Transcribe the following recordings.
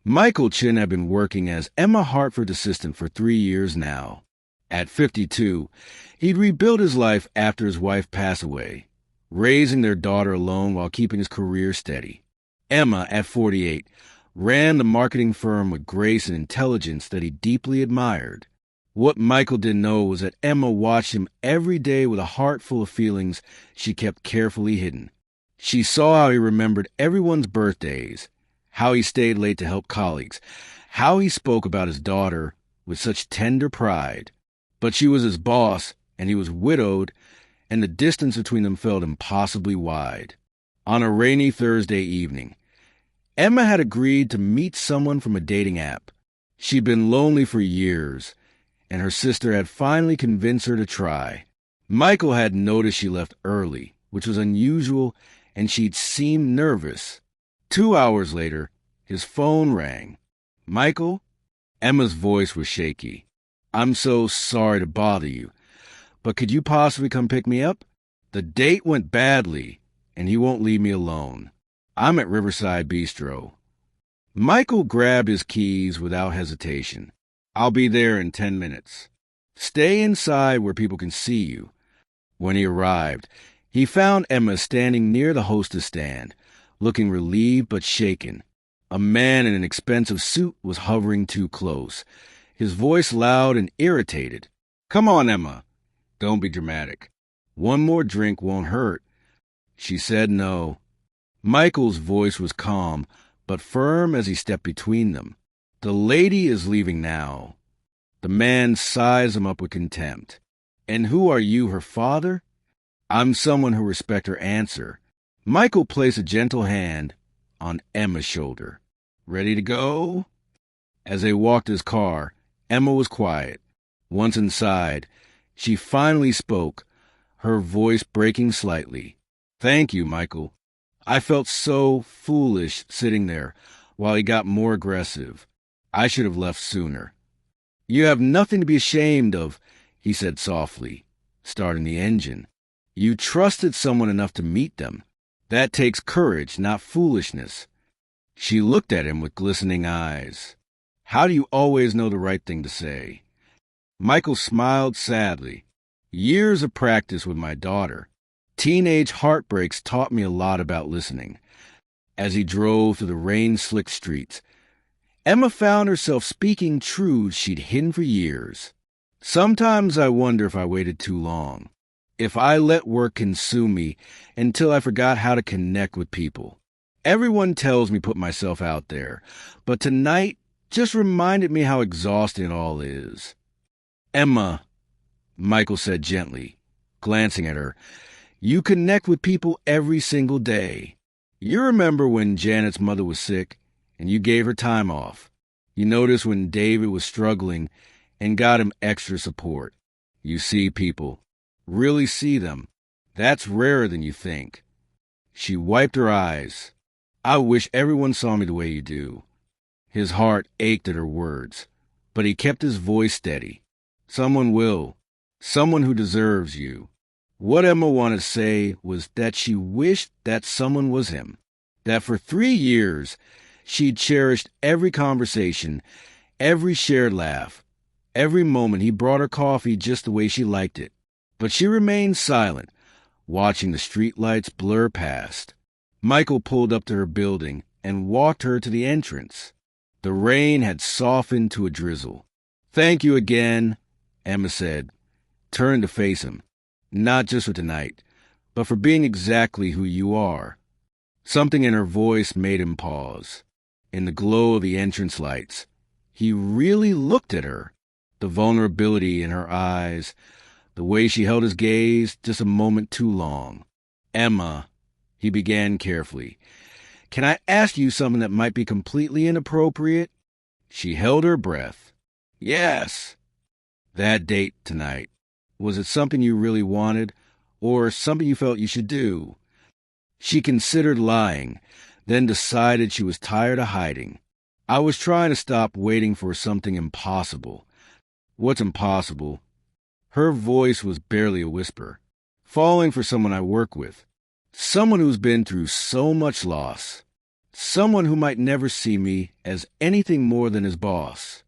Michael Chin had been working as Emma Hartford's assistant for 3 years now. At 52, he'd rebuilt his life after his wife passed away, raising their daughter alone while keeping his career steady. Emma, at 48, ran the marketing firm with grace and intelligence that he deeply admired. What Michael didn't know was that Emma watched him every day with a heart full of feelings she kept carefully hidden. She saw how he remembered everyone's birthdays, how he stayed late to help colleagues, how he spoke about his daughter with such tender pride. But she was his boss, and he was widowed, and the distance between them felt impossibly wide. On a rainy Thursday evening, Emma had agreed to meet someone from a dating app. She'd been lonely for years, and her sister had finally convinced her to try. Michael had noticed she left early, which was unusual, and she'd seemed nervous. 2 hours later, his phone rang. "Michael?" Emma's voice was shaky. "I'm so sorry to bother you, but could you possibly come pick me up? The date went badly, and he won't leave me alone. I'm at Riverside Bistro." Michael grabbed his keys without hesitation. "I'll be there in 10 minutes. Stay inside where people can see you." When he arrived, he found Emma standing near the hostess stand, looking relieved but shaken. A man in an expensive suit was hovering too close, his voice loud and irritated. "Come on, Emma. Don't be dramatic. One more drink won't hurt." She said no. Michael's voice was calm, but firm as he stepped between them. "The lady is leaving now." The man sized him up with contempt. "And who are you, her father?" "I'm someone who respects her answer." Michael placed a gentle hand on Emma's shoulder. "Ready to go?" As they walked to his car, Emma was quiet. Once inside, she finally spoke, her voice breaking slightly. "Thank you, Michael. I felt so foolish sitting there while he got more aggressive. I should have left sooner." "You have nothing to be ashamed of," he said softly, starting the engine. "You trusted someone enough to meet them. That takes courage, not foolishness." She looked at him with glistening eyes. "How do you always know the right thing to say?" Michael smiled sadly. "Years of practice with my daughter. Teenage heartbreaks taught me a lot about listening." As he drove through the rain-slicked streets, Emma found herself speaking truths she'd hidden for years. "Sometimes I wonder if I waited too long. If I let work consume me until I forgot how to connect with people. Everyone tells me put myself out there, but tonight just reminded me how exhausting it all is." "Emma," Michael said gently, glancing at her, "you connect with people every single day. You remember when Janet's mother was sick and you gave her time off. You noticed when David was struggling and got him extra support. You see people. Really see them. That's rarer than you think." She wiped her eyes. "I wish everyone saw me the way you do." His heart ached at her words, but he kept his voice steady. "Someone will. Someone who deserves you." What Emma wanted to say was that she wished that someone was him. That for 3 years, she'd cherished every conversation, every shared laugh, every moment he brought her coffee just the way she liked it. But she remained silent, watching the streetlights blur past. Michael pulled up to her building and walked her to the entrance. The rain had softened to a drizzle. "Thank you again," Emma said, turning to face him. "Not just for tonight, but for being exactly who you are." Something in her voice made him pause. In the glow of the entrance lights, he really looked at her. The vulnerability in her eyes, the way she held his gaze just a moment too long. "Emma," he began carefully, "can I ask you something that might be completely inappropriate?" She held her breath. "Yes." "That date tonight, was it something you really wanted, or something you felt you should do?" She considered lying, then decided she was tired of hiding. "I was trying to stop waiting for something impossible." "What's impossible?" Her voice was barely a whisper. "Falling for someone I work with. Someone who's been through so much loss." someone who might never see me as anything more than his boss.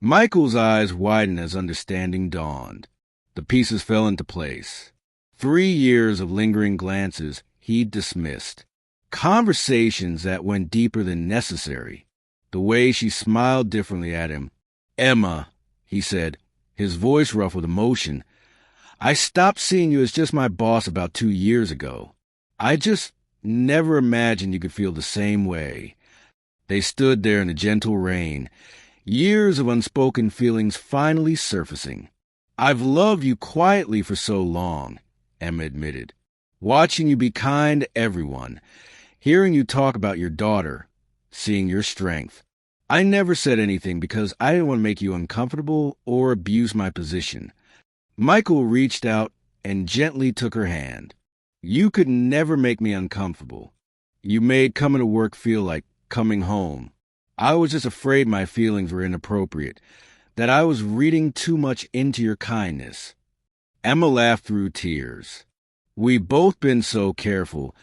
Michael's eyes widened as understanding dawned. The pieces fell into place. 3 years of lingering glances he'd dismissed. Conversations that went deeper than necessary. The way she smiled differently at him. "Emma," he said, his voice rough with emotion, "I stopped seeing you as just my boss about 2 years ago. I just never imagined you could feel the same way." They stood there in the gentle rain, years of unspoken feelings finally surfacing. "I've loved you quietly for so long," Emma admitted. "Watching you be kind to everyone, hearing you talk about your daughter, seeing your strength. I never said anything because I didn't want to make you uncomfortable or abuse my position." Michael reached out and gently took her hand. "You could never make me uncomfortable. You made coming to work feel like coming home. I was just afraid my feelings were inappropriate, that I was reading too much into your kindness." Emma laughed through tears. "We've both been so careful,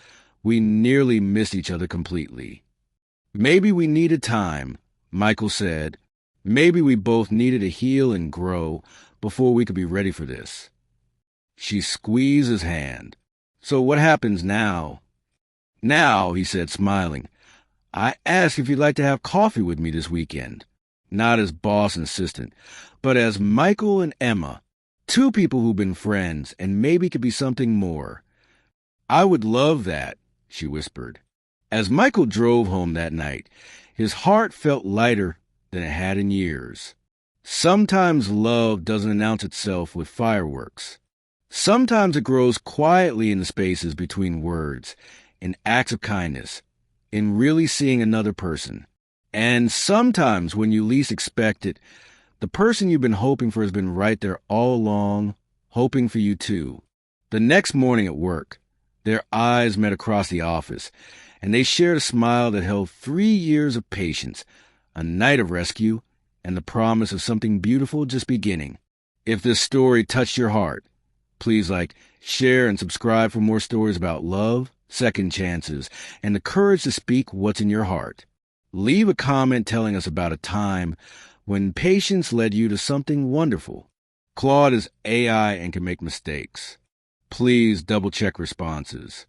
we nearly missed each other completely." "Maybe we needed time," Michael said. "Maybe we both needed to heal and grow before we could be ready for this." She squeezed his hand. "So what happens now?" "Now," he said, smiling, "I asked if you'd like to have coffee with me this weekend. Not as boss and assistant, but as Michael and Emma, two people who've been friends and maybe could be something more." "I would love that," she whispered. As Michael drove home that night, his heart felt lighter than it had in years. Sometimes love doesn't announce itself with fireworks. Sometimes it grows quietly in the spaces between words, in acts of kindness, in really seeing another person. And sometimes when you least expect it, the person you've been hoping for has been right there all along, hoping for you too. The next morning at work, their eyes met across the office, and they shared a smile that held 3 years of patience, a night of rescue, and the promise of something beautiful just beginning. If this story touched your heart, please share, and subscribe for more stories about love, second chances, and the courage to speak what's in your heart. Leave a comment telling us about a time when patience led you to something wonderful. Claude is AI and can make mistakes. Please double-check responses.